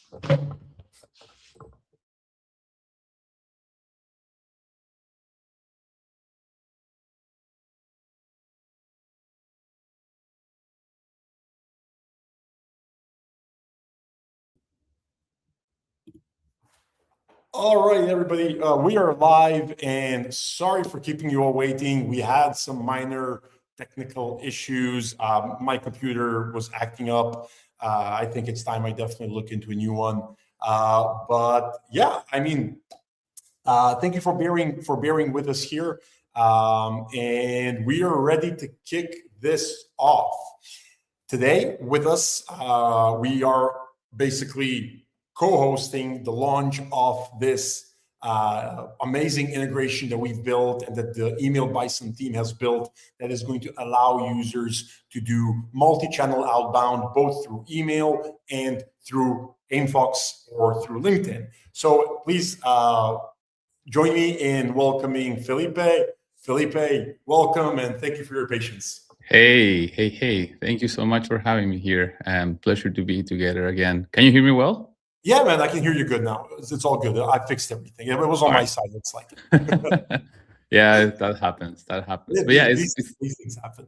All right, everybody, we are live, and sorry for keeping you all waiting. We had some minor technical issues. My computer was acting up. I think it's time I definitely look into a new one. But yeah, I mean, thank you for bearing with us here, and we are ready to kick this off. Today with us, we are basically co-hosting the launch of this amazing integration that we've built and that the Email Bison team has built, that is going to allow users to do multi-channel outbound, both through email and through Aimfox or through LinkedIn. So please join me in welcoming Felipe. Felipe, welcome, and thank you for your patience. Hey. Thank you so much for having me here. Pleasure to be together again. Can you hear me well? Yeah, man, I can hear you good now. It's all good. I fixed everything. It was on my side, looks like. Yeah, that happens. But yeah, these things happen.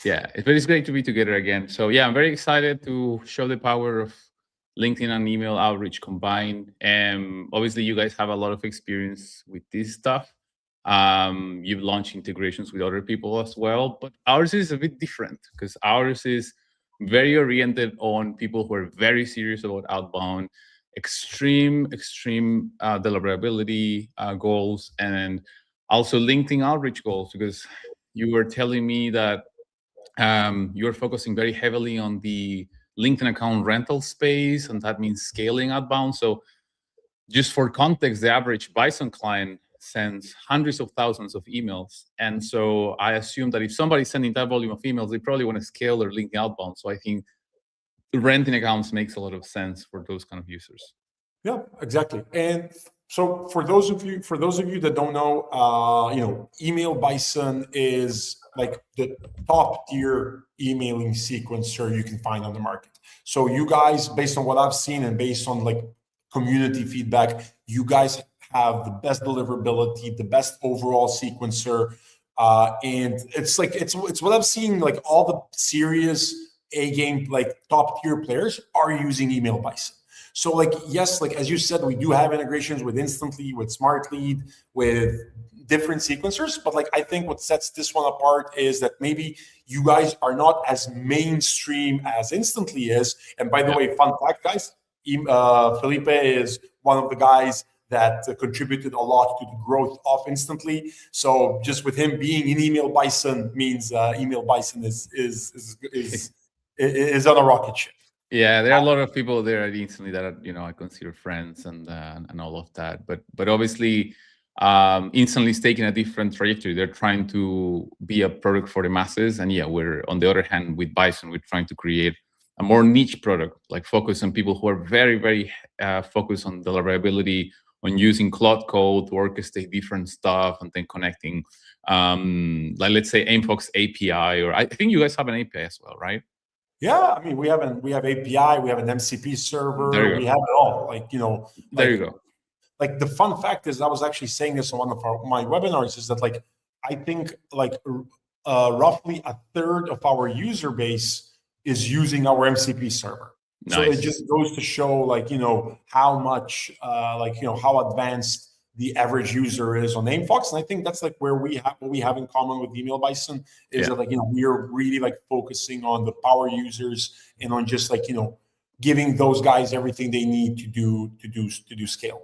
Yeah, it's great to be together again. So yeah, I'm very excited to show the power of LinkedIn and email outreach combined. And obviously, you guys have a lot of experience with this stuff. You've launched integrations with other people as well, but ours is a bit different because ours is very oriented on people who are very serious about outbound, extreme deliverability goals, and also LinkedIn outreach goals. Because you were telling me that you're focusing very heavily on the LinkedIn account rental space, and that means scaling outbound. So just for context, the average Bison client sends hundreds of thousands of emails. And so I assume that if somebody's sending that volume of emails, they probably want to scale their LinkedIn outbound. So I think renting accounts makes a lot of sense for those kind of users. Yeah, exactly. And so for those of you that don't know, Email Bison is like the top tier emailing sequencer you can find on the market. So you guys, based on what I've seen and based on like community feedback, you guys have the best deliverability, the best overall sequencer, and it's what I've seen. Like all the serious A game, like top tier players are using Email Bison. So like, yes, like as you said, we do have integrations with Instantly, with Smart Lead, with different sequencers. But like, I think what sets this one apart is that maybe you guys are not as mainstream as Instantly is. And by the way, fun fact, guys, Felipe is one of the guys that contributed a lot to the growth of Instantly. So just with him being in Email Bison means Email Bison is on a rocket ship. Yeah, there are a lot of people there at Instantly that are, I consider friends and all of that. But obviously, Instantly is taking a different trajectory. They're trying to be a product for the masses, and yeah, we're on the other hand with Bison, we're trying to create a more niche product, like focus on people who are very, very focused on deliverability, on using Cloud Code to orchestrate different stuff, and then connecting, like let's say Aimfox API, or I think you guys have an API as well, right? Yeah, I mean, we have API, we have an MCP server, we have it all. There you go. Like the fun fact is, I was actually saying this on one of my webinars, is that like I think like roughly a third of our user base is using our MCP server. Nice. So it just goes to show like how much how advanced the average user is on Aimfox. And I think that's like where what we have in common with Email Bison is that we are really like focusing on the power users and on just like giving those guys everything they need to do scale.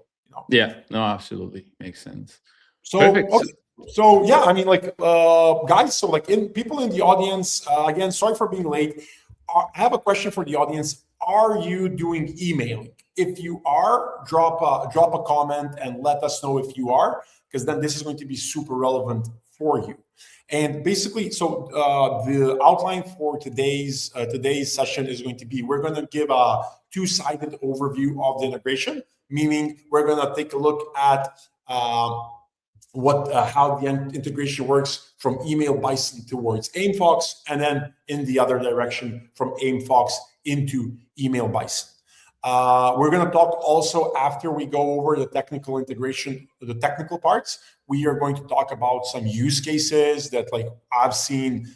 Yeah, no, absolutely makes sense. So perfect. Okay. So yeah, I mean, like guys, so like people in the audience, again, sorry for being late. I have a question for the audience. Are you doing emailing? If you are, drop a comment and let us know if you are, because then this is going to be super relevant for you. And basically, so the outline for today's session is going to be, we're going to give a two-sided overview of the integration, meaning we're going to take a look at how the integration works from Email Bison towards Aimfox, and then in the other direction from Aimfox into Email Bison. We're going to talk also after we go over the technical integration, the technical parts. We are going to talk about some use cases that, like, I've seen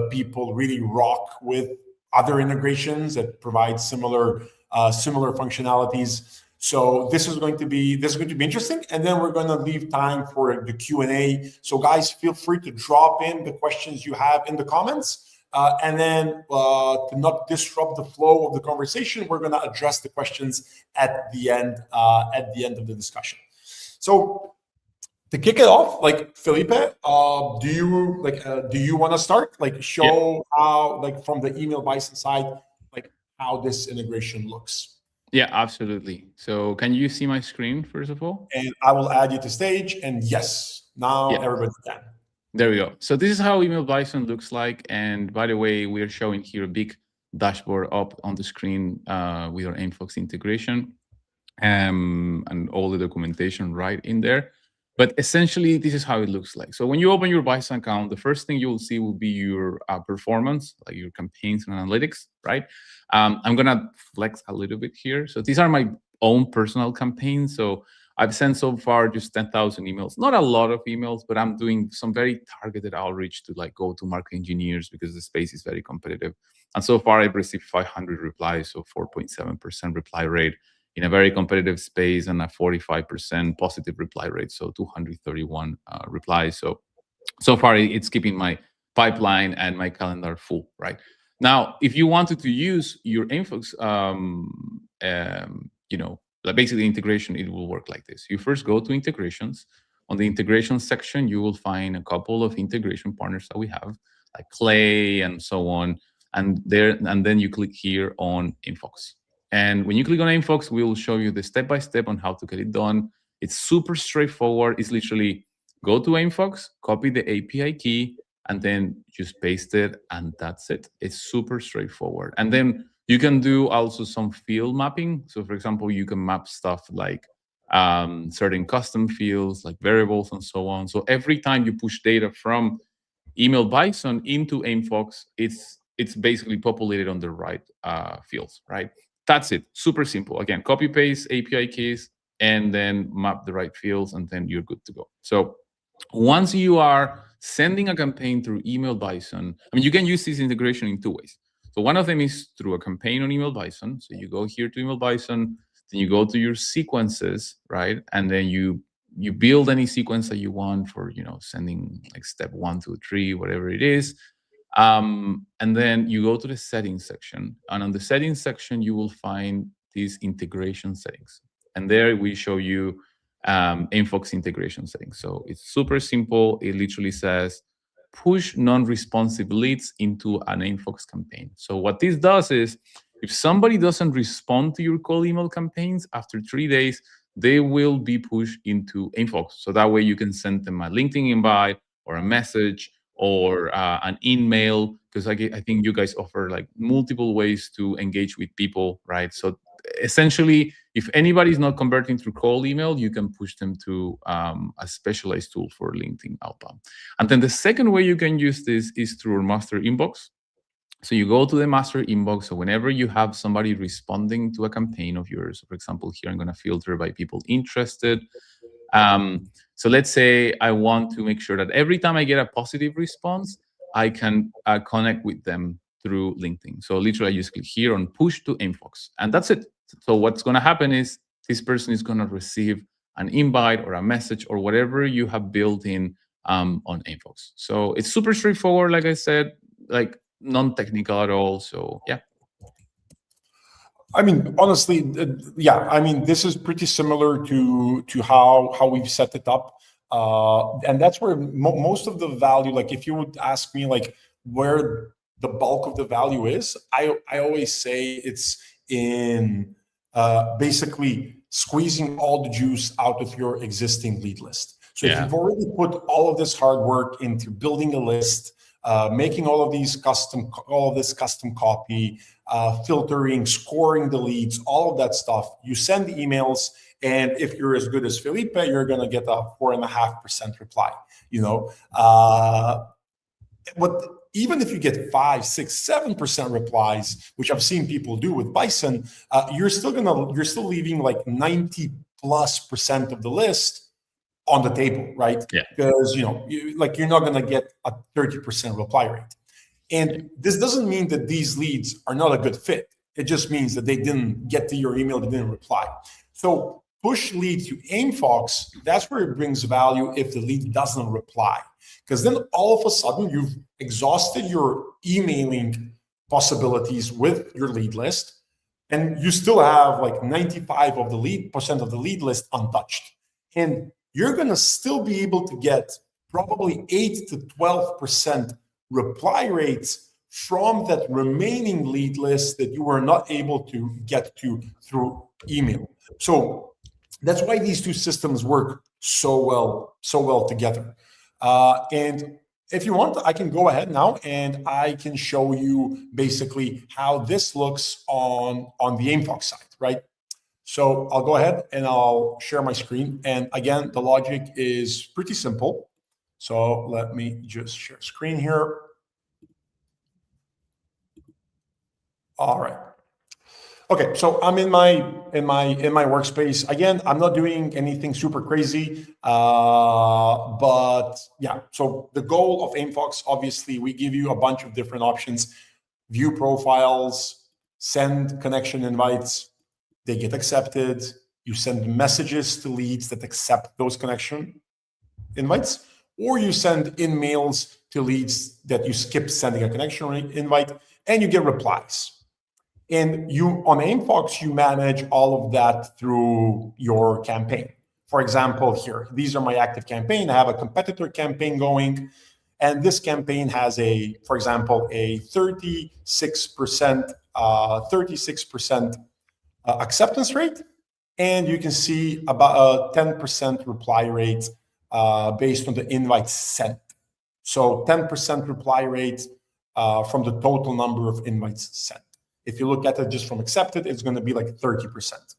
people really rock with other integrations that provide similar functionalities. So this is going to be interesting, and then we're going to leave time for the Q&A. So guys, feel free to drop in the questions you have in the comments. And then to not disrupt the flow of the conversation, we're going to address the questions at the end of the discussion. So to kick it off, like, Felipe, do you want to start? Like, show how, like, from the email bison side, like, how this integration looks. Yeah, absolutely. So can you see my screen first of all? And I will add you to stage. And yes, now everybody can. There we go. So this is how Email Bison looks like. And by the way, we are showing here a big dashboard up on the screen with our Aimfox integration and all the documentation right in there. But essentially, this is how it looks like. So when you open your Bison account, the first thing you'll see will be your performance, like your campaigns and analytics, right? I'm going to flex a little bit here. So these are my own personal campaigns. So I've sent so far just 10,000 emails, not a lot of emails, but I'm doing some very targeted outreach to, like, go-to-market engineers because the space is very competitive. And so far I've received 500 replies, so 4.7% reply rate in a very competitive space, and a 45% positive reply rate, so 231 replies. So far it's keeping my pipeline and my calendar full, right? Now, if you wanted to use your Aimfox, like, basically integration, it will work like this. You first go to integrations. On the integration section, you will find a couple of integration partners that we have, like Clay and so on. And then you click here on Aimfox. And when you click on Aimfox, we will show you the step-by-step on how to get it done. It's super straightforward. It's literally go to Aimfox, copy the API key, and then just paste it, and that's it. It's super straightforward. And then you can do also some field mapping. So for example, you can map stuff like certain custom fields, like variables and so on. So every time you push data from Email Bison into Aimfox, it's basically populated on the right fields, right? That's it. Super simple. Again, copy paste API keys and then map the right fields, and then you're good to go. So once you are sending a campaign through Email Bison, I mean, you can use this integration in two ways. So one of them is through a campaign on Email Bison. So you go here to Email Bison, then you go to your sequences, right? And then you build any sequence that you want for, sending, like, step 1, 2, 3, whatever it is. And then you go to the settings section, and on the settings section, you will find these integration settings. And there we show you Aimfox integration settings. So it's super simple. It literally says, push non-responsive leads into an Aimfox campaign. So what this does is, if somebody doesn't respond to your cold email campaigns after 3 days, they will be pushed into Aimfox. So that way you can send them a LinkedIn invite or a message or an email, because I think you guys offer, like, multiple ways to engage with people, right? So essentially, if anybody is not converting through cold email, you can push them to a specialized tool for LinkedIn outbound. And then the second way you can use this is through our master inbox. So you go to the master inbox. So whenever you have somebody responding to a campaign of yours, so for example, here I'm going to filter by people interested. So let's say I want to make sure that every time I get a positive response, I can connect with them through LinkedIn. So literally I just click here on push to Aimfox, and that's it. So what's going to happen is this person is going to receive an invite or a message or whatever you have built in on Aimfox. So it's super straightforward, like I said, like non-technical at all. So yeah. I mean, honestly, yeah. I mean, this is pretty similar to how we've set it up, and that's where most of the value. Like, if you would ask me, like, where the bulk of the value is, I always say it's in basically squeezing all the juice out of your existing lead list. So if you've already put all of this hard work into building a list, making all of this custom copy, filtering, scoring the leads, all of that stuff, you send the emails, and if you're as good as Felipe, you're going to get a 4.5% reply. What even if you get 5, 6, 7% replies, which I've seen people do with Bison, you're still leaving like 90+% of the list on the table, right? Yeah. Because you're not gonna get a 30% reply rate. And this doesn't mean that these leads are not a good fit. It just means that they didn't get to your email, they didn't reply. So push lead to Aimfox, that's where it brings value if the lead doesn't reply. Because then all of a sudden you've exhausted your emailing possibilities with your lead list, and you still have like 95% of the lead list untouched. And you're gonna still be able to get probably 8 to 12% reply rates from that remaining lead list that you were not able to get to through email. So that's why these two systems work so well together. And if you want, I can go ahead now and I can show you basically how this looks on the Aimfox side, right? So I'll go ahead and I'll share my screen. And again, the logic is pretty simple. So let me just share screen here. All right. Okay, so I'm in my workspace. Again, I'm not doing anything super crazy, but yeah. So the goal of Aimfox, obviously, we give you a bunch of different options: view profiles, send connection invites, they get accepted. You send messages to leads that accept those connection invites, or you send in mails to leads that you skip sending a connection invite, and you get replies. And you on Aimfox, you manage all of that through your campaign. For example, here, these are my active campaign. I have a competitor campaign going, and this campaign has for example, a 36% acceptance rate, and you can see about a 10% reply rate based on the invites sent. So 10% reply rate from the total number of invites sent. If you look at it just from accepted, it's going to be like 30%.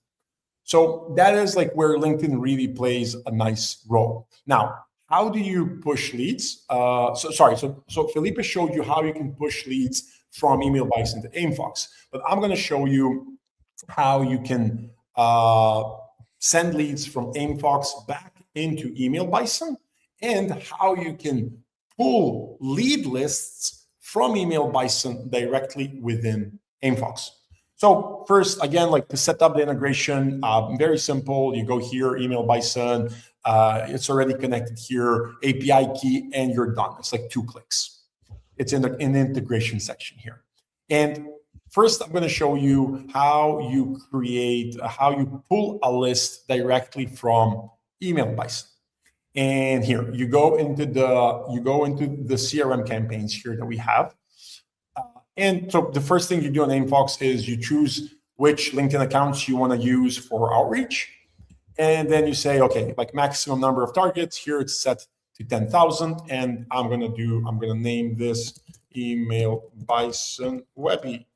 So that is like where LinkedIn really plays a nice role. Now, how do you push leads? So Felipe showed you how you can push leads from Email Bison to Aimfox, but I'm going to show you how you can send leads from Aimfox back into Email Bison, and how you can pull lead lists from Email Bison directly within Aimfox. So first, again, like to set up the integration, very simple. You go here, Email Bison, it's already connected here, API key, and you're done. It's like 2 clicks. It's in the integration section here. And first, I'm going to show you how you pull a list directly from Email Bison. And here you go into the CRM campaigns here that we have. And so the first thing you do on Aimfox is you choose which LinkedIn accounts you want to use for outreach. And then you say, okay, like maximum number of targets, here it's set to 10,000. And I'm going to name this Email Bison Webby.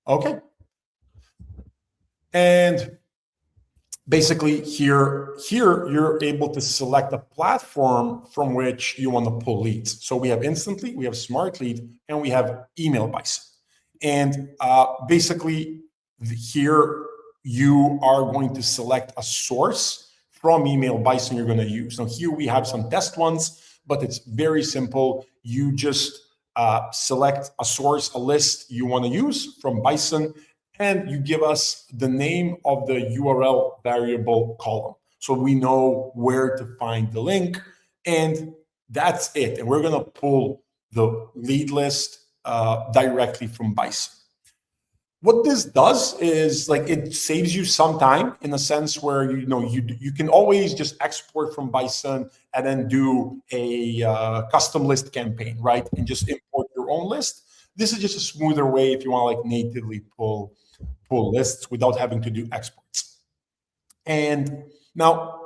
Okay. And basically here you're able to select a platform from which you want to pull leads. So we have Instantly, we have Smart Lead, and we have Email Bison. And basically here you are going to select a source from Email Bison you're going to use. Now here we have some test ones, but it's very simple. You just select a source, a list you want to use from Bison, and you give us the name of the URL variable column. So we know where to find the link, and that's it. And we're going to pull the lead list directly from Bison. What this does is like it saves you some time in a sense where you can always just export from Bison and then do a custom list campaign, right? And just import your own list. This is just a smoother way if you want to like natively pull lists without having to do exports. And now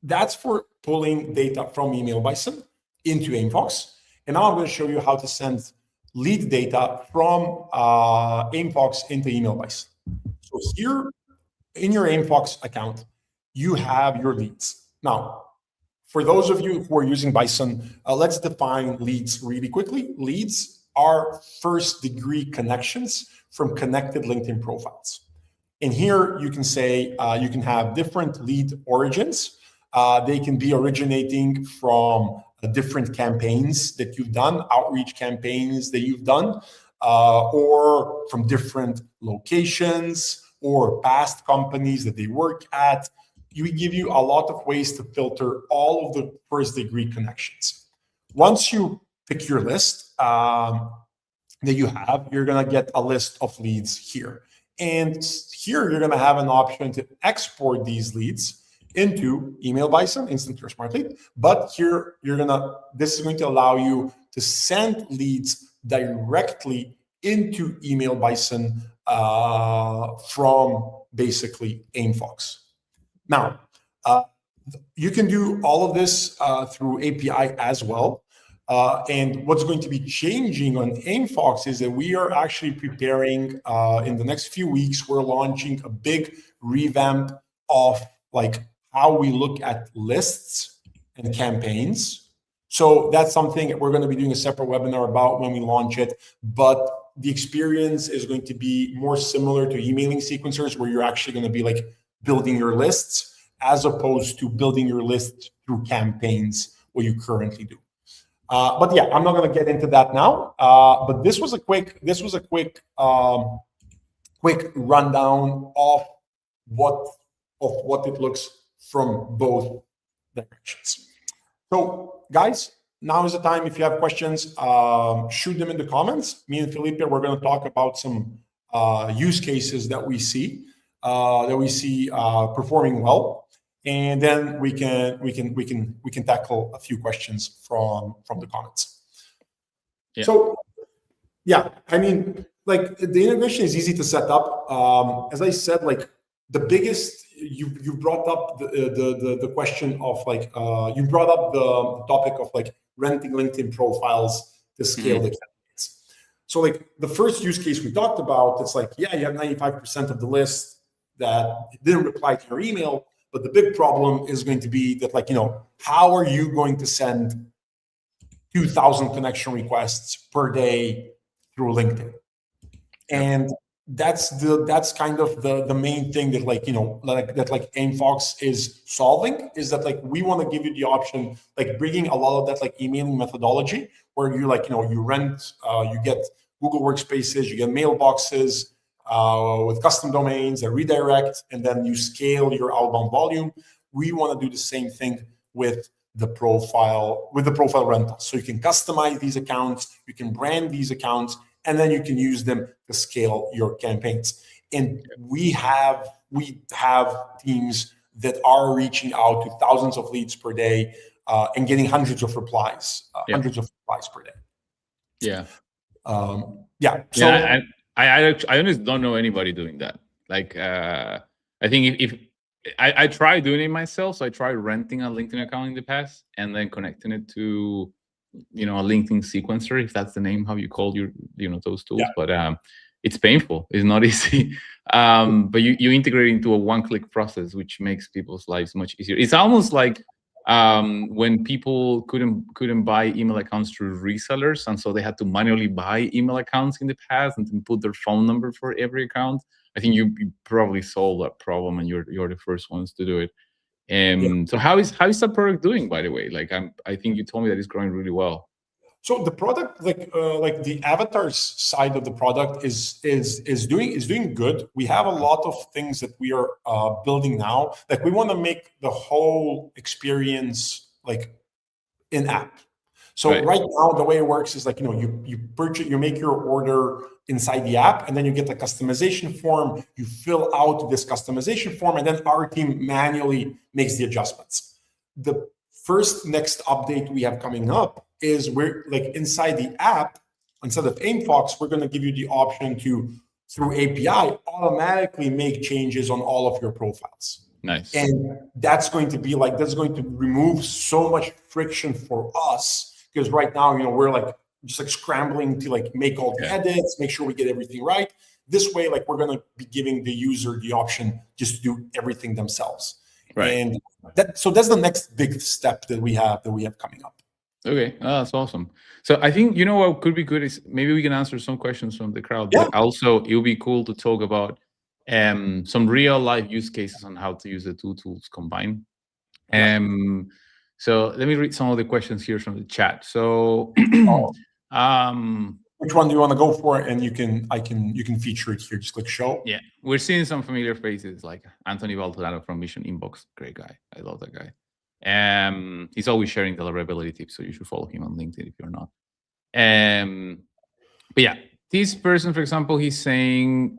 that's for pulling data from Email Bison into Aimfox. And now I'm going to show you how to send lead data from Aimfox into Email Bison. So here in your Aimfox account, you have your leads. Now, for those of you who are using Bison, let's define leads really quickly. Leads are first-degree connections from connected LinkedIn profiles. And here you can say, you can have different lead origins. They can be originating from different campaigns that you've done, outreach campaigns that you've done, or from different locations or past companies that they work at. We give you a lot of ways to filter all of the first-degree connections. Once you pick your list that you have, you're going to get a list of leads here. And here you're going to have an option to export these leads into Email Bison, Instant or Smart Lead. But here this is going to allow you to send leads directly into Email Bison from basically Aimfox. Now, you can do all of this through API as well. And what's going to be changing on Aimfox is that we are actually preparing in the next few weeks, we're launching a big revamp of like how we look at lists and campaigns. So that's something that we're going to be doing a separate webinar about when we launch it. But the experience is going to be more similar to emailing sequencers, where you're actually going to be like building your lists as opposed to building your list through campaigns, what you currently do. But yeah, I'm not going to get into that now. But this was a quick rundown of what it looks from both directions. So guys, now is the time. If you have questions, shoot them in the comments. Me and Felipe, we're going to talk about some use cases that we see performing well, and then we can tackle a few questions from the comments. Yeah. So yeah, I mean, like the integration is easy to set up. As I said, like the biggest, you brought up the question of like you brought up the topic of like renting LinkedIn profiles to scale the campaigns. So like the first use case we talked about, it's like, yeah, you have 95% of the list that didn't reply to your email, but the big problem is going to be that, like, you know, how are you going to send 2,000 connection requests per day through LinkedIn? And that's kind of the main thing that, like, you know, like Aimfox is solving, is that like we want to give you the option, like bringing a lot of that like emailing methodology, where you like, you know, you rent, you get Google Workspaces, you get mailboxes with custom domains that redirect, and then you scale your outbound volume. We want to do the same thing with the profile rental. So you can customize these accounts, you can brand these accounts, and then you can use them to scale your campaigns. And we have teams that are reaching out to thousands of leads per day and getting hundreds of replies per day. Yeah. So I honestly don't know anybody doing that. Like, I think if I tried doing it myself, so I tried renting a LinkedIn account in the past and then connecting it to, you know, a LinkedIn sequencer, if that's the name, how you call your, you know, those tools. But it's painful. It's not easy. But you integrate into a one-click process, which makes people's lives much easier. It's almost like when people couldn't buy email accounts through resellers, and so they had to manually buy email accounts in the past and then put their phone number for every account. I think you probably solved that problem, and you're the first ones to do it. So how is that product doing, by the way? Like, I think you told me that it's growing really well. So the product, like the avatars side of the product is doing good. We have a lot of things that we are building now. Like, we want to make the whole experience like in app. So right now, the way it works is like, you know, you make your order inside the app, and then you get a customization form. You fill out this customization form, and then our team manually makes the adjustments. The next update we have coming up is we're like inside the app, instead of Aimfox, we're going to give you the option to, through API, automatically make changes on all of your profiles. Nice. And that's going to remove so much friction for us, because right now, you know, we're like just like scrambling to like make all the edits, make sure we get everything right. This way, like, we're going to be giving the user the option just to do everything themselves. Right. And that's the next big step that we have coming up. Okay, that's awesome. So I think what could be good is maybe we can answer some questions from the crowd, Yeah. but also it would be cool to talk about some real life use cases on how to use the two tools combined. Yeah. So let me read some of the questions here from the chat. So which one do you want to go for? And you can feature it here. Just click show. Yeah, we're seeing some familiar faces like Anthony Valtorano from Mission Inbox. Great guy. I love that guy. He's always sharing deliverability tips, so you should follow him on LinkedIn if you're not. But yeah, this person, for example, he's saying,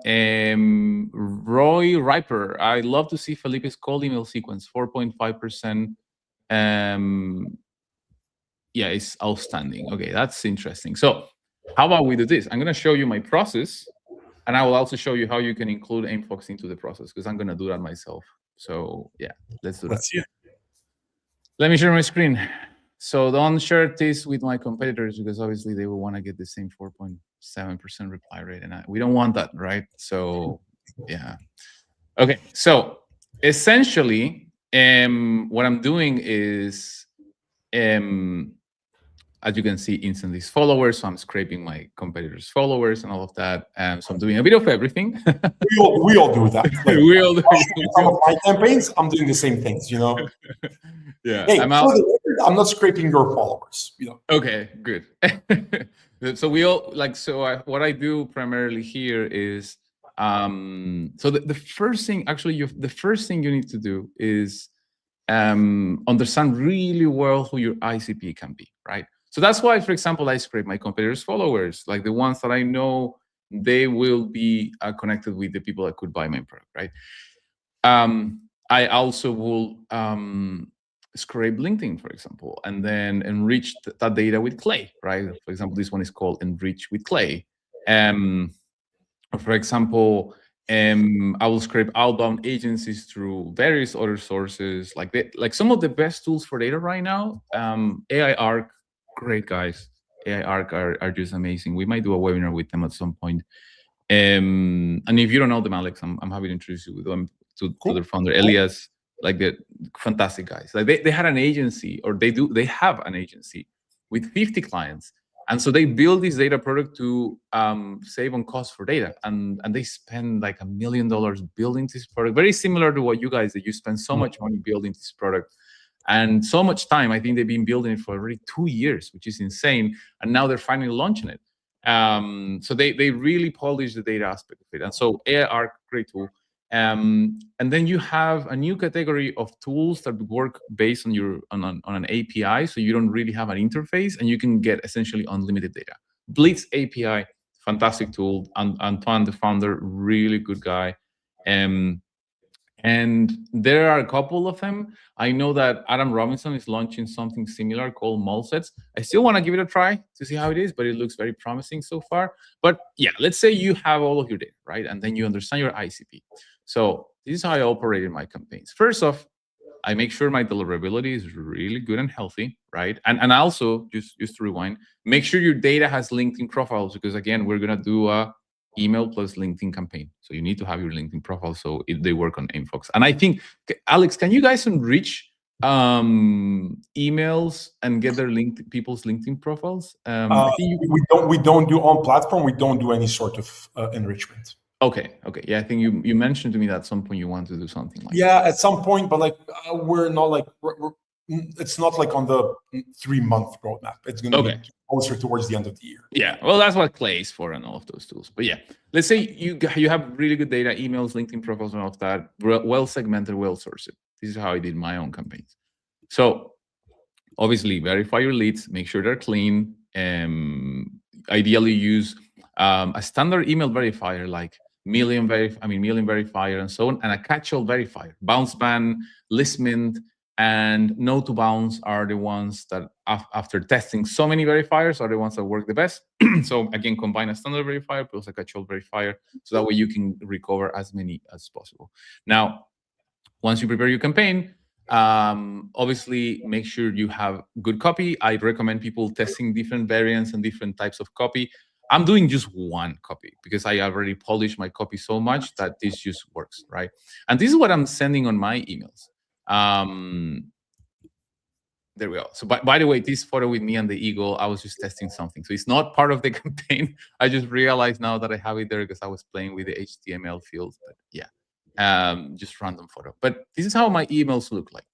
Roy Riper, I love to see Felipe's cold email sequence, 4.5%. Yeah, it's outstanding. Okay, that's interesting. So how about we do this? I'm going to show you my process, and I will also show you how you can include Aimfox into the process, because I'm going to do that myself. So yeah, let's do that. Let's see it. Let me share my screen. So don't share this with my competitors, because obviously they will want to get the same 4.7% reply rate, and we don't want that, right? So yeah. Okay, so essentially, what I'm doing is, as you can see, instantly followers. So I'm scraping my competitors' followers and all of that. So I'm doing a bit of everything. we all do that. Like, we all do. Some of my campaigns, I'm doing the same things. Yeah. Hey, I'm not scraping your followers. Okay, good. So we all what I do primarily here is, so the first thing, actually, the first thing you need to do is understand really well who your ICP can be, right? So that's why, for example, I scrape my competitors' followers, like the ones that I know they will be connected with the people that could buy my product, right? I also will scrape LinkedIn, for example, and then enrich that data with Clay, right? For example, this one is called Enrich with Clay. For example, I will scrape outbound agencies through various other sources, like some of the best tools for data right now. AI Arc, great guys. AI Arc are just amazing. We might do a webinar with them at some point. And if you don't know them, Alex, I'm happy to introduce you with them to their founder, Elias. Like, they're fantastic guys. Like they had an agency, or they have an agency with 50 clients. And so they build this data product to save on cost for data. And they spend like $1 million building this product, very similar to what you guys did. You spend so much money building this product and so much time. I think they've been building it for already 2 years, which is insane. And now they're finally launching it. So they really polish the data aspect of it. And so AI Arc, great tool. And then you have a new category of tools that work based on an API, so you don't really have an interface, and you can get essentially unlimited data. Blitz API, fantastic tool. Antoine, the founder, really good guy. And there are a couple of them. I know that Adam Robinson is launching something similar called Mulsets. I still want to give it a try to see how it is, but it looks very promising so far. But yeah, let's say you have all of your data, right? And then you understand your ICP. So this is how I operate in my campaigns. First off, I make sure my deliverability is really good and healthy, right? And also, just to rewind, make sure your data has LinkedIn profiles, because again, we're going to do a email plus LinkedIn campaign. So you need to have your LinkedIn profile so they work on Aimfox. And I think, Alex, can you guys enrich emails and get their people's LinkedIn profiles? I think we don't do on platform. We don't do any sort of enrichment. Okay. Yeah, I think you mentioned to me that at some point you want to do something like that. Yeah, at some point, but like we're not like it's not like on the 3-month roadmap. It's going to be closer towards the end of the year. Yeah, well, that's what Clay is for and all of those tools. But yeah, let's say you have really good data, emails, LinkedIn profiles, and all of that, well segmented, well sourced. This is how I did my own campaigns. So obviously, verify your leads, make sure they're clean. Ideally, use a standard email verifier like million verifier and so on, and a catch-all verifier. Bounce ban, list mint, and no to bounce are the ones that, after testing so many verifiers, are the ones that work the best. So again, combine a standard verifier plus a catch-all verifier, so that way you can recover as many as possible. Now, once you prepare your campaign, obviously make sure you have good copy. I recommend people testing different variants and different types of copy. I'm doing just one copy because I already polished my copy so much that this just works, right? And this is what I'm sending on my emails. There we go. So by the way, this photo with me and the eagle, I was just testing something. So it's not part of the campaign. I just realized now that I have it there because I was playing with the HTML fields. But yeah, just random photo. But this is how my emails look like.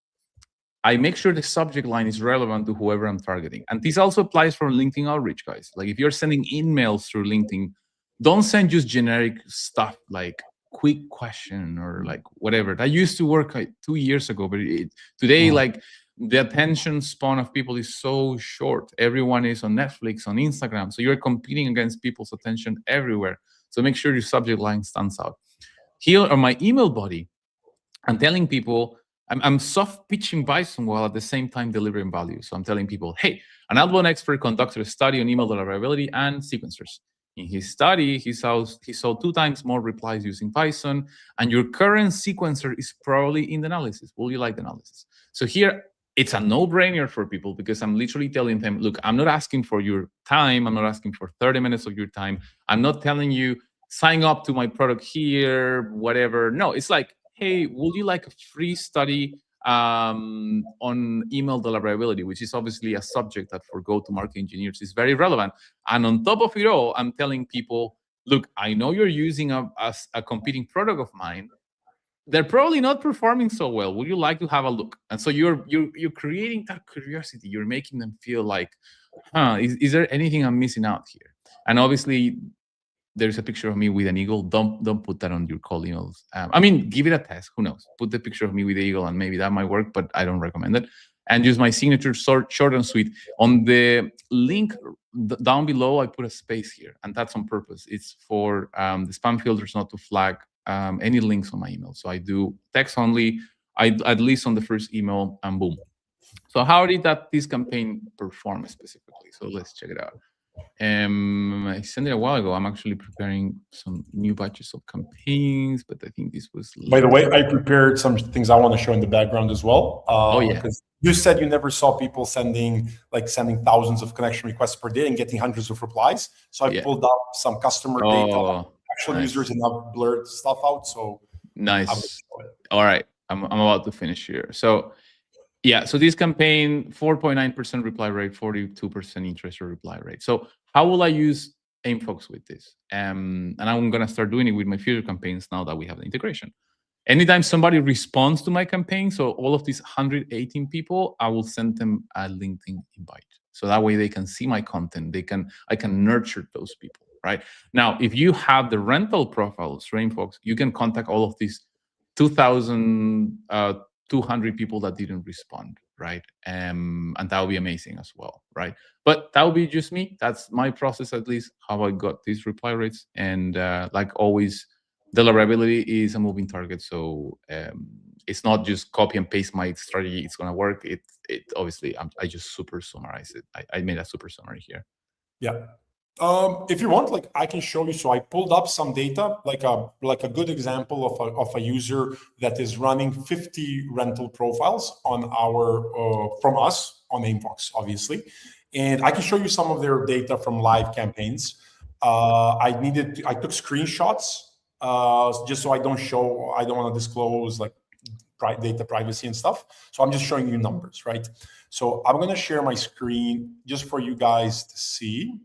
I make sure the subject line is relevant to whoever I'm targeting. And this also applies for LinkedIn outreach, guys. Like if you're sending emails through LinkedIn, don't send just generic stuff like quick question or like whatever. That used to work like 2 years ago, but today, like the attention span of people is so short. Everyone is on Netflix, on Instagram. So you're competing against people's attention everywhere. So make sure your subject line stands out. Here on my email body, I'm telling people, I'm soft pitching Bison while at the same time delivering value. So I'm telling people, hey, an outbound expert conducted a study on email deliverability and sequencers. In his study, he saw 2 times more replies using Python, and your current sequencer is probably in the analysis. Will you like the analysis? So here, it's a no-brainer for people because I'm literally telling them, look, I'm not asking for your time. I'm not asking for 30 minutes of your time. I'm not telling you, sign up to my product here, whatever. No, it's like, hey, would you like a free study on email deliverability, which is obviously a subject that for go-to-market engineers is very relevant. And on top of it all, I'm telling people, look, I know you're using a competing product of mine. They're probably not performing so well. Would you like to have a look? And so you're creating that curiosity. You're making them feel like, is there anything I'm missing out here? And obviously, there's a picture of me with an eagle. Don't put that on your cold emails. I mean, give it a test. Who knows? Put the picture of me with the eagle, and maybe that might work. But I don't recommend it. And use my signature short and sweet. On the link down below, I put a space here, and that's on purpose. It's for the spam filters not to flag any links on my email. So I do text only. At least on the first email, and boom. So how did this campaign perform specifically? So let's check it out. I sent it a while ago. I'm actually preparing some new batches of campaigns, but I think this was. By the way, I prepared some things I want to show in the background as well. Oh yeah. Because you said you never saw people sending thousands of connection requests per day and getting hundreds of replies. So I pulled up some customer data, actual users, and I've blurred stuff out. So nice. All right, I'm about to finish here. So. Yeah, so this campaign, 4.9% reply rate, 42% interest or reply rate. So how will I use Aimfox with this? And I'm going to start doing it with my future campaigns now that we have the integration. Anytime somebody responds to my campaign, so all of these 118 people, I will send them a LinkedIn invite. So that way they can see my content. I can nurture those people, right? Now, if you have the rental profiles for Aimfox, you can contact all of these 2,200 people that didn't respond, right? And that would be amazing as well, right? But that would be just me. That's my process, at least, how I got these reply rates. And like always, deliverability is a moving target. So it's not just copy and paste my strategy. It's going to work. It obviously, I just super summarize it. I made a super summary here. Yeah. If you want, like I can show you. So I pulled up some data, like a good example of a user that is running 50 rental profiles on from us on Aimfox, obviously, and I can show you some of their data from live campaigns. I took screenshots just so I don't want to disclose like data privacy and stuff. So I'm just showing you numbers, right? So I'm going to share my screen just for you guys to see.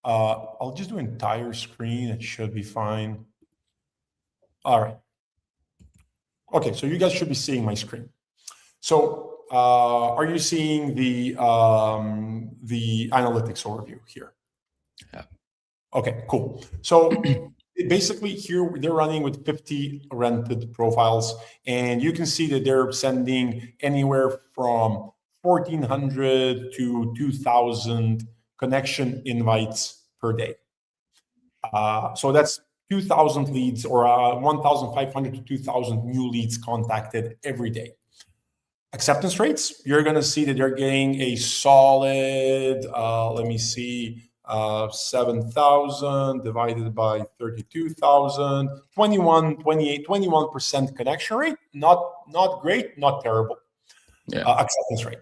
I'll just do entire screen. It should be fine. All right. Okay, so you guys should be seeing my screen. So are you seeing the analytics overview here? Yeah. Okay, cool. So basically here they're running with 50 rented profiles, and you can see that they're sending anywhere from 1,400 to 2,000 connection invites per day. So that's 2,000 leads or 1,500 to 2,000 new leads contacted every day. Acceptance rates, you're going to see that they're getting a solid, 7,000 divided by 32,000, 21% connection rate. Not great, not terrible. Yeah. Acceptance rate.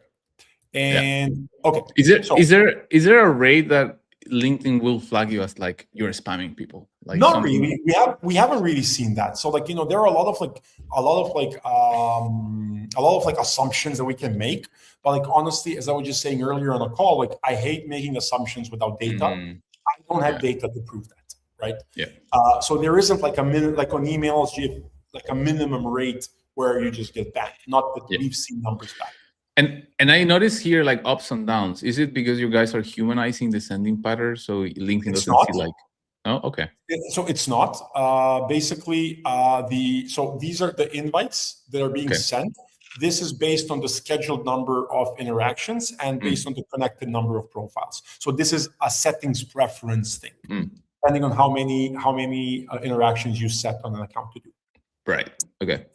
And okay, is there a rate that LinkedIn will flag you as like you're spamming people. Like Not something. really. We haven't really seen that. So like, there are a lot of assumptions that we can make. But like honestly, as I was just saying earlier on the call, like I hate making assumptions without data. Mm, I don't have yeah. data to prove that, right? Yeah. So there isn't like a minute, like on emails, you have like a minimum rate where you just get banned. Not that Yeah. we've seen numbers back. And I notice here like ups and downs. Is it because you guys are humanizing the sending pattern so LinkedIn It's doesn't see not. like? Oh, okay. So it's not. Basically, so these are the invites that are being Okay. sent. This is based on the scheduled number of interactions and based on the connected number of profiles. So this is a settings preference thing, depending on how many interactions you set on an account to do. Right. Okay.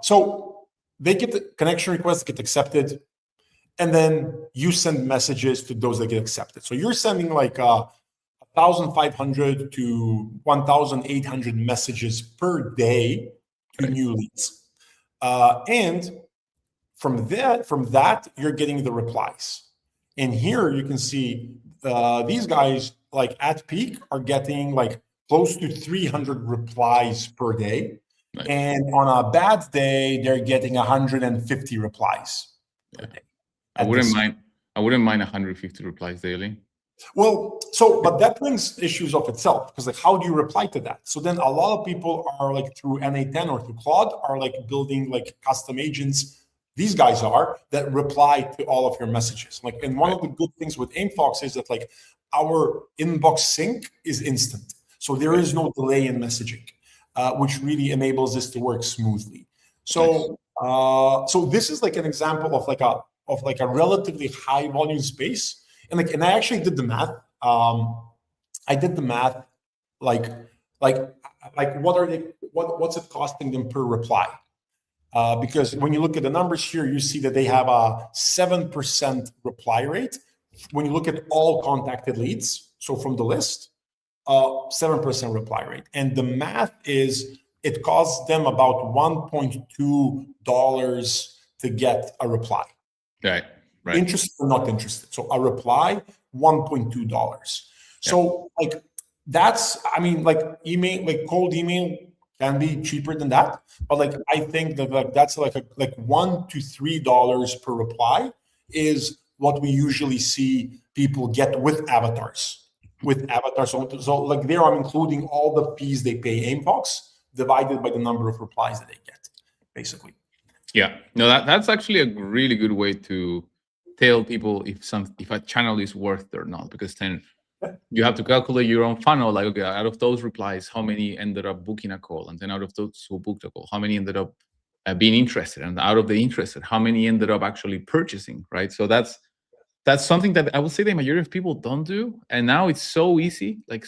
So they get the connection requests get accepted, and then you send messages to those that get accepted. So you're sending like 1,500 to 1,800 messages per day to new leads, and from that you're getting the replies. And here you can see these guys like at peak are getting like close to 300 replies per day. Nice. And on a bad day, they're getting 150 replies per day. I wouldn't mind 150 replies daily. Well, but that brings issues of itself, because like, how do you reply to that? So then a lot of people are like through NA10 or through Claude are like building like custom agents. These guys are that reply to all of your messages. Like, and one of the good things with Aimfox is that like our inbox sync is instant. So there is no delay in messaging, which really enables this to work smoothly. So, so this is like an example of like a relatively high volume space. And I actually did the math. I did the math, like what's it costing them per reply? Because when you look at the numbers here, you see that they have a 7% reply rate. When you look at all contacted leads, so from the list, 7% reply rate. And the math is it costs them about $1.2 to get a reply. Right. Right. Interested or not interested. So a reply, $1.2. So like that's, I mean, like email, like cold email can be cheaper than that, but like I think that like that's like $1 to $3 per reply is what we usually see people get with avatars. So like there I'm including all the fees they pay Aimfox divided by the number of replies that they get, basically. Yeah, no, that's actually a really good way to tell people if a channel is worth it or not, because then you have to calculate your own funnel. Like, okay, out of those replies, how many ended up booking a call? And then out of those who booked a call, how many ended up being interested? And out of the interested, how many ended up actually purchasing, right? So that's something that I would say the majority of people don't do. And now it's so easy to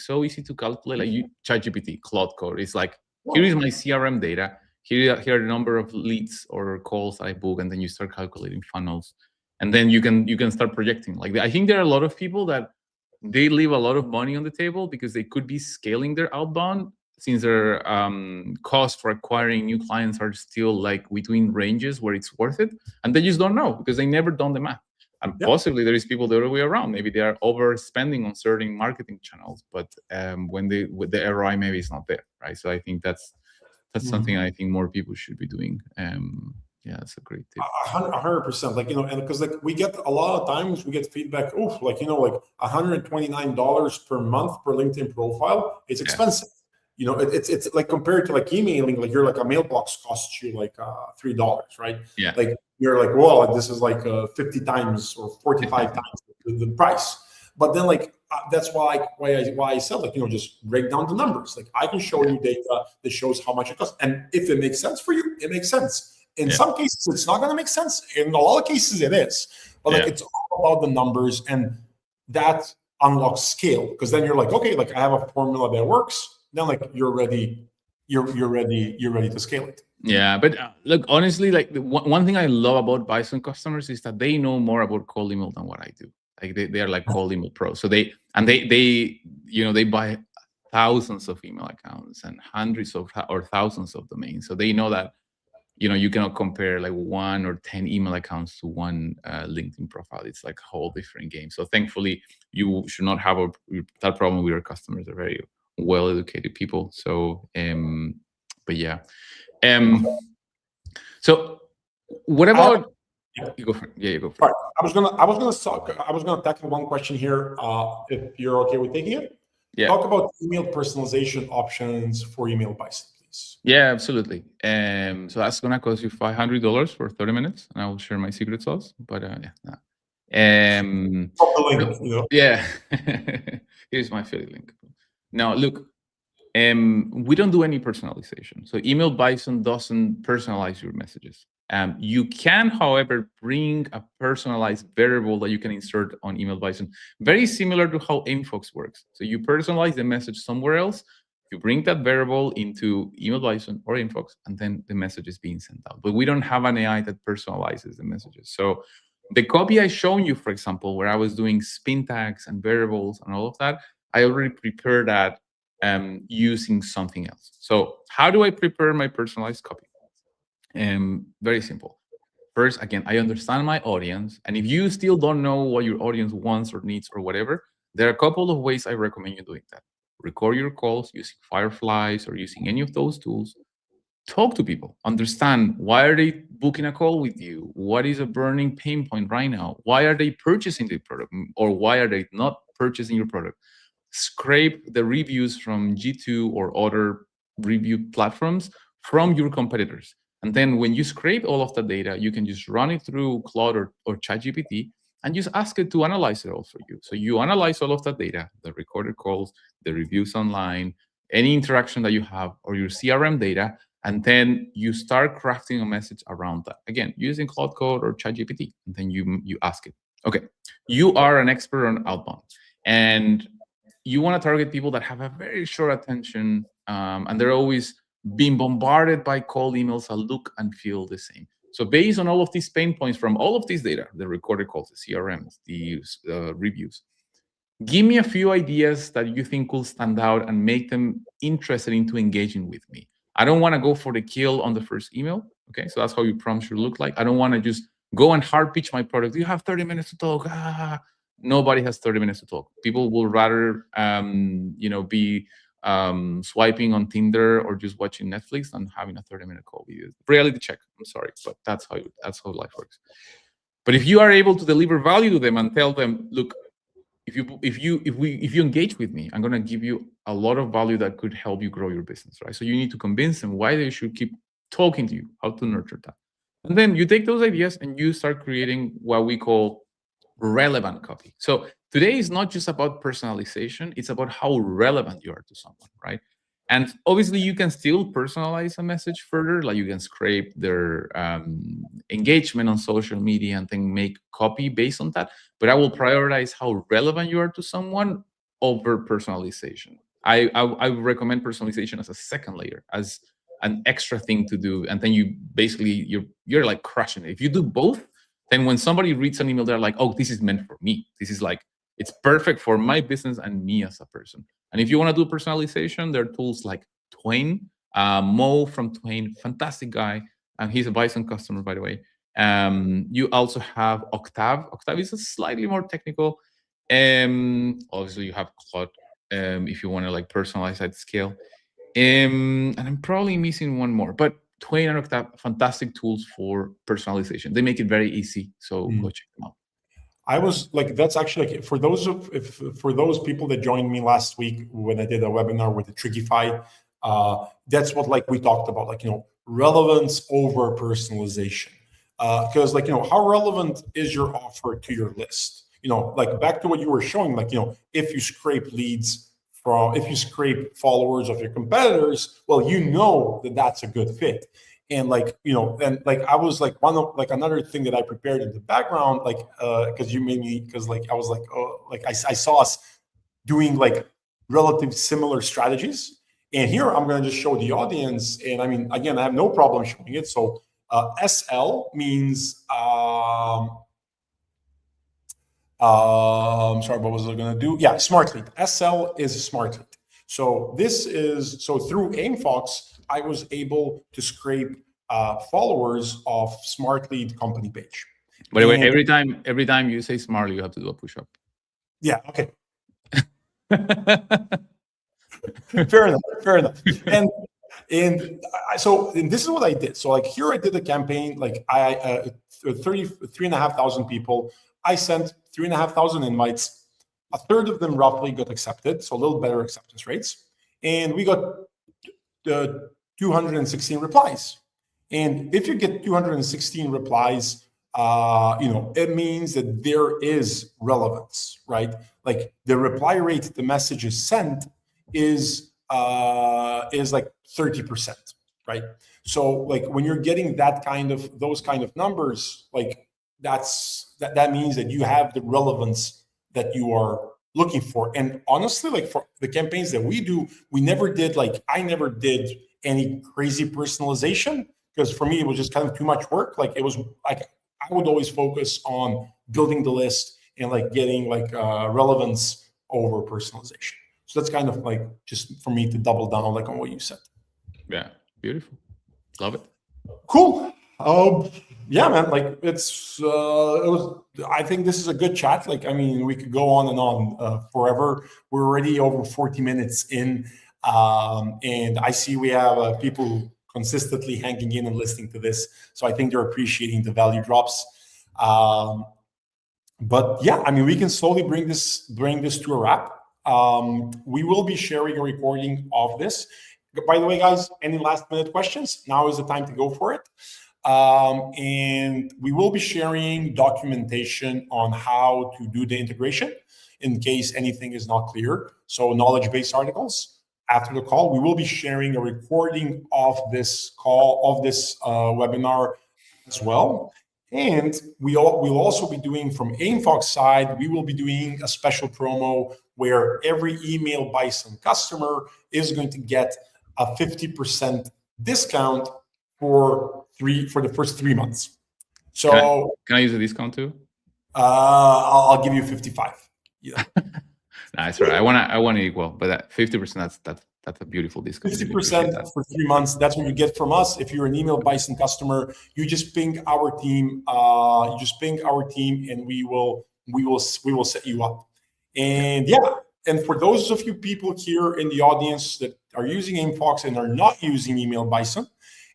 calculate. Like ChatGPT, Claude Code. It's like, here is my CRM data. Here are the number of leads or calls I book, and then you start calculating funnels. And then you can start projecting. Like, I think there are a lot of people that they leave a lot of money on the table because they could be scaling their outbound, since their cost for acquiring new clients are still like between ranges where it's worth it, and they just don't know because they never done the math. And possibly there is people the other way around. Maybe they are overspending on certain marketing channels, but when the ROI maybe is not there, right? So I think that's something I think more people should be doing. Yeah, that's a great tip. 100%. Like, and because like we get a lot of times we get feedback, like, like $129 per month per LinkedIn profile. It's expensive. It's like compared to like emailing, like you're like a mailbox costs you like $3, right? Yeah. Like you're like, well, this is like 50 times or 45 times the price. But then like that's why I said, like, just break down the numbers. Like I can show you data that shows how much it costs, and if it makes sense for you, it makes sense. In some cases, it's not going to make sense. In a lot of cases, it is. But like it's all about the numbers, and that unlocks scale, because then you're like, okay, like I have a formula that works. Then like you're ready to scale it. Yeah, but look, honestly, like one thing I love about Bison customers is that they know more about cold email than what I do. Like they are like cold email pros. So they buy thousands of email accounts and hundreds of or thousands of domains. So they know that you cannot compare like 1 or 10 email accounts to one LinkedIn profile. It's like a whole different game. So thankfully, you should not have that problem with your customers. They're very well-educated people. So, but yeah. So what about? You go for it. Yeah, you go for it. I was gonna tackle one question here. If you're okay with taking it. Yeah. Talk about email personalization options for Email Bison, please. Yeah, absolutely. So that's gonna cost you $500 for 30 minutes, and I will share my secret sauce. But yeah. Drop the link. You know? Yeah. Here's my affiliate link. Now, look. We don't do any personalization. So Email Bison doesn't personalize your messages. You can, however, bring a personalized variable that you can insert on Email Bison, very similar to how Aimfox works. So you personalize the message somewhere else, you bring that variable into Email Bison or Aimfox, and then the message is being sent out. But we don't have an AI that personalizes the messages. So the copy I shown you, for example, where I was doing spin tags and variables and all of that, I already prepared that using something else. So how do I prepare my personalized copy? Very simple. First, again, I understand my audience. And if you still don't know what your audience wants or needs or whatever, there are a couple of ways I recommend you doing that. Record your calls using Fireflies or using any of those tools. Talk to people. Understand, why are they booking a call with you? What is a burning pain point right now? Why are they purchasing the product? Or why are they not purchasing your product? Scrape the reviews from G2 or other review platforms from your competitors. And then when you scrape all of the data, you can just run it through Claude or ChatGPT and just ask it to analyze it all for you. So you analyze all of that data, the recorded calls, the reviews online, any interaction that you have, or your CRM data, and then you start crafting a message around that. Again, using Claude Code or ChatGPT, and then you ask it. Okay, you are an expert on outbound, and you want to target people that have a very short attention, and they're always being bombarded by cold emails that look and feel the same. So based on all of these pain points from all of this data, the recorded calls, the CRMs, the reviews, give me a few ideas that you think will stand out and make them interested into engaging with me. I don't want to go for the kill on the first email. Okay, so that's how your prompt should look like. I don't want to just go and hard pitch my product. You have 30 minutes to talk. Nobody has 30 minutes to talk. People will rather, be swiping on Tinder or just watching Netflix than having a 30-minute call with you. Reality check. I'm sorry, but that's how life works. But if you are able to deliver value to them and tell them, look, if you engage with me, I'm going to give you a lot of value that could help you grow your business, right? So you need to convince them why they should keep talking to you, how to nurture that. And then you take those ideas and you start creating what we call relevant copy. So today is not just about personalization, it's about how relevant you are to someone, right? And obviously you can still personalize a message further, like you can scrape their engagement on social media and then make copy based on that. But I will prioritize how relevant you are to someone over personalization. I recommend personalization as a second layer, as an extra thing to do. And then you basically, you're like crushing it. If you do both, then when somebody reads an email, they're like, oh, this is meant for me. This is like, it's perfect for my business and me as a person. And if you want to do personalization, there are tools like Twain. Mo from Twain, fantastic guy. And he's a Bison customer, by the way. You also have Octave. Octave is a slightly more technical. Obviously, you have Claude if you want to like personalize at scale. And I'm probably missing one more, but Twain and Octave, fantastic tools for personalization. They make it very easy. So go check them out. I was like, that's actually like, for those people that joined me last week when I did a webinar with the Trigify, that's what like we talked about, like, relevance over personalization. Because like, how relevant is your offer to your list? Like back to what you were showing, like, if you scrape leads if you scrape followers of your competitors, well, that that's a good fit. And like, and like I was like another thing that I prepared in the background, like because you made me, because like I was like, oh, like I saw us doing like relative similar strategies. And here I'm going to just show the audience. And I mean, again, I have no problem showing it. So SL means sorry, what was I going to do? Yeah, smart lead. SL is smart lead. So through Aimfox, I was able to scrape followers of Smart Lead company page. By the way, every time you say smartly, you have to do a push-up. Yeah. Okay. Fair enough. And this is what I did. So like here I did a campaign, like I 3,500 people. I sent 3,500 invites. A third of them roughly got accepted, so a little better acceptance rates. And we got 216 replies. And if you get 216 replies, it means that there is relevance, right? Like the reply rate, the message is sent is like 30%, right? So like when you're getting those kind of numbers, like that means that you have the relevance that you are looking for. And honestly, like for the campaigns that we do, I never did any crazy personalization, because for me it was just kind of too much work. Like it was like I would always focus on building the list and like getting like relevance over personalization. So that's kind of like just for me to double down like on what you said. Yeah, beautiful. Love it. Cool. Yeah, man. Like I think this is a good chat. Like, I mean, we could go on and on forever. We're already over 40 minutes in, and I see we have people consistently hanging in and listening to this. So I think they're appreciating the value drops. But yeah, I mean, we can slowly bring this to a wrap. We will be sharing a recording of this. By the way, guys, any last minute questions? Now is the time to go for it. And we will be sharing documentation on how to do the integration in case anything is not clear. So knowledge-based articles. After the call, we will be sharing a recording of this webinar as well. And we'll also be doing from Aimfox side, we will be doing a special promo where every Email Bison customer is going to get a 50% discount for the first 3 months. So can I use a discount too? I'll give you 55. Yeah. Nice, right. I want it equal, but 50%, that's a beautiful discount. 50% for 3 months. That's what you get from us. If you're an Email Bison customer, you just ping our team. And we will set you up. And yeah, and for those of you people here in the audience that are using Aimfox and are not using Email Bison,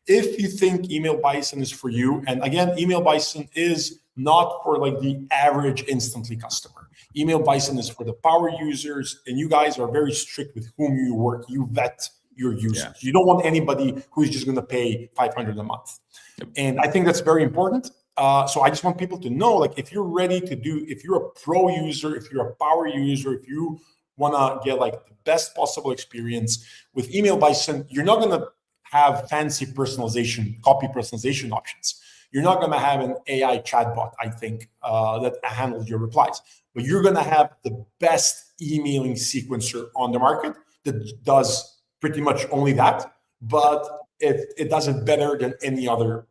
if you think Email Bison is for you, and again, Email Bison is not for like the average Instantly customer. Email Bison is for the power users, and you guys are very strict with whom you work. You vet your users. Yeah. You don't want anybody who's just going to pay $500 a month. Yep. And I think that's very important. So I just want people to know, like, if you're ready to if you're a pro user, if you're a power user, if you want to get like the best possible experience with Email Bison, you're not going to have fancy copy personalization options. You're not going to have an AI chatbot, I think, that handles your replies. But you're going to have the best emailing sequencer on the market that does pretty much only that, but it does it better than any other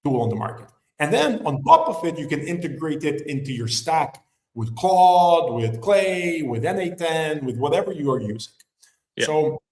tool on the market. And then on top of it, you can integrate it into your stack with Claude, with Clay, with N8N, with whatever you are using. Yeah. So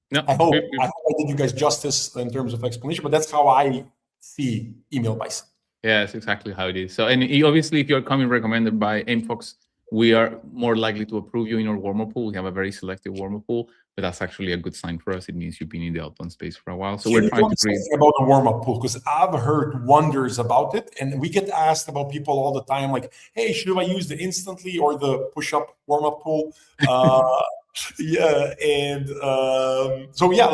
no, I hope I did you guys justice in terms of explanation, but that's how I see Email Bison. Yeah, that's exactly how it is. So, and obviously, if you're coming recommended by Aimfox, we are more likely to approve you in our warm-up pool. We have a very selective warm-up pool, but that's actually a good sign for us. It means you've been in the outbound space for a while. So we're trying to create about the warm-up pool, because I've heard wonders about it, and we get asked about people all the time, like, "Hey, should I use the Instantly or the push-up warm-up pool?" Yeah, and so yeah,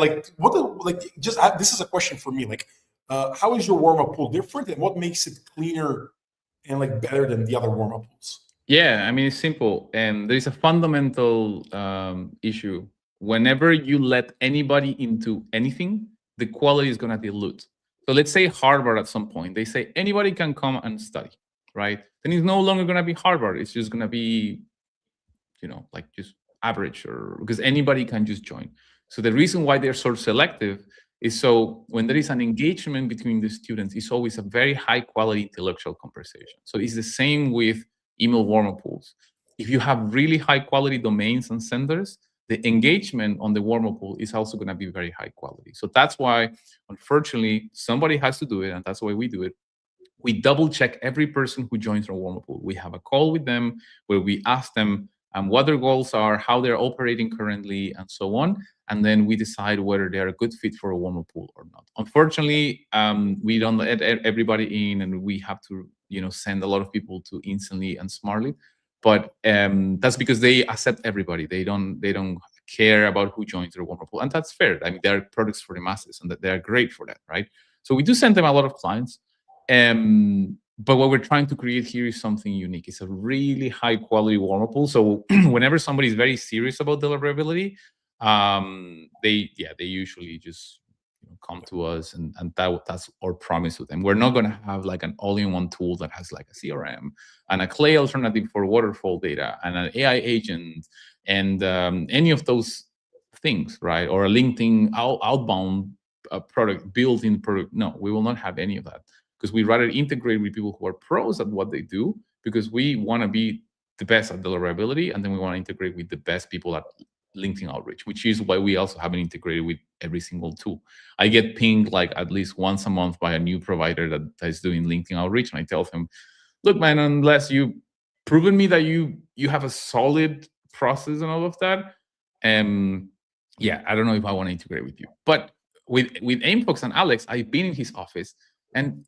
this is a question for me, like. How is your warm-up pool different, and what makes it cleaner and like better than the other warm-up pools? Yeah, I mean, it's simple, and there is a fundamental issue. Whenever you let anybody into anything, the quality is going to dilute. So let's say Harvard at some point, they say anybody can come and study, right? Then it's no longer going to be Harvard. It's just going to be, like just average, or because anybody can just join. So the reason why they're so selective is so when there is an engagement between the students, it's always a very high quality intellectual conversation. So it's the same with email warm-up pools. If you have really high quality domains and senders, the engagement on the warm-up pool is also going to be very high quality. So that's why, unfortunately, somebody has to do it, and that's why we do it. We double check every person who joins our warm-up pool. We have a call with them where we ask them what their goals are, how they're operating currently, and so on. And then we decide whether they're a good fit for a warm-up pool or not. Unfortunately, we don't let everybody in, and we have to, send a lot of people to Instantly and Smartly. But that's because they accept everybody. They don't care about who joins their warm-up pool, and that's fair. I mean, they're products for the masses, and that they're great for that, right? So we do send them a lot of clients. But what we're trying to create here is something unique. It's a really high quality warm-up pool. So whenever somebody is very serious about deliverability, they usually just come to us, and that's our promise to them. We're not going to have like an all-in-one tool that has like a CRM and a Clay alternative for waterfall data and an AI agent and any of those things, right? Or a LinkedIn outbound product, built-in product. No, we will not have any of that, because we rather integrate with people who are pros at what they do, because we want to be the best at deliverability, and then we want to integrate with the best people at LinkedIn outreach, which is why we also haven't integrated with every single tool. I get pinged like at least once a month by a new provider that is doing LinkedIn outreach, and I tell them, look, man, unless you've proven me that you have a solid process and all of that, yeah, I don't know if I want to integrate with you. But with Aimfox and Alex, I've been in his office, and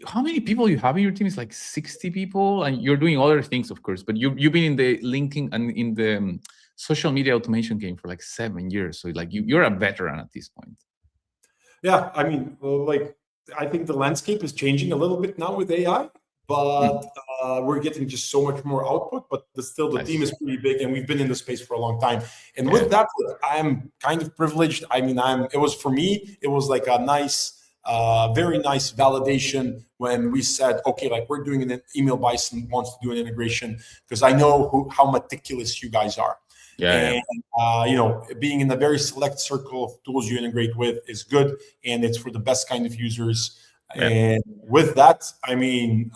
how many people you have in your team? Is like 60 people, and you're doing other things, of course, but you've been in the LinkedIn and in the social media automation game for like 7 years. So like you're a veteran at this point. Yeah, I mean, like, I think the landscape is changing a little bit now with AI, but we're getting just so much more output, but still the team is pretty big, and we've been in the space for a long time. And with that, I'm kind of privileged. I mean, it was like a nice, very nice validation when we said, okay, like, we're doing an email bison wants to do an integration, because I know how meticulous you guys are. And being in a very select circle of tools you integrate with is good, and it's for the best kind of users. And with that, I mean,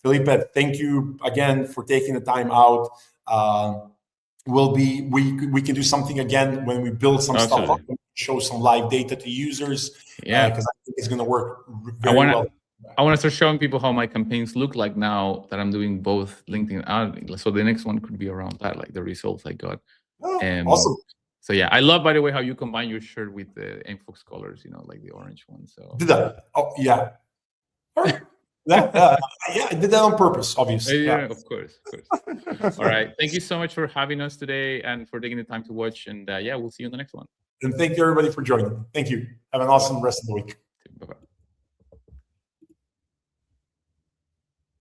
Felipe, thank you again for taking the time out. We can do something again when we build some stuff up, and show some live data to users. Because I think it's going to work very well. I want to start showing people how my campaigns look like now that I'm doing both LinkedIn and so the next one could be around that, like the results I got. Awesome. So yeah, I love, by the way, how you combine your shirt with the Aimfox colors, like the orange one. So did that? Oh yeah. All right. Yeah, I did that on purpose, obviously. Yeah, of course. All right. Thank you so much for having us today and for taking the time to watch. And we'll see you in the next one. And thank you everybody for joining. Thank you. Have an awesome rest of the week.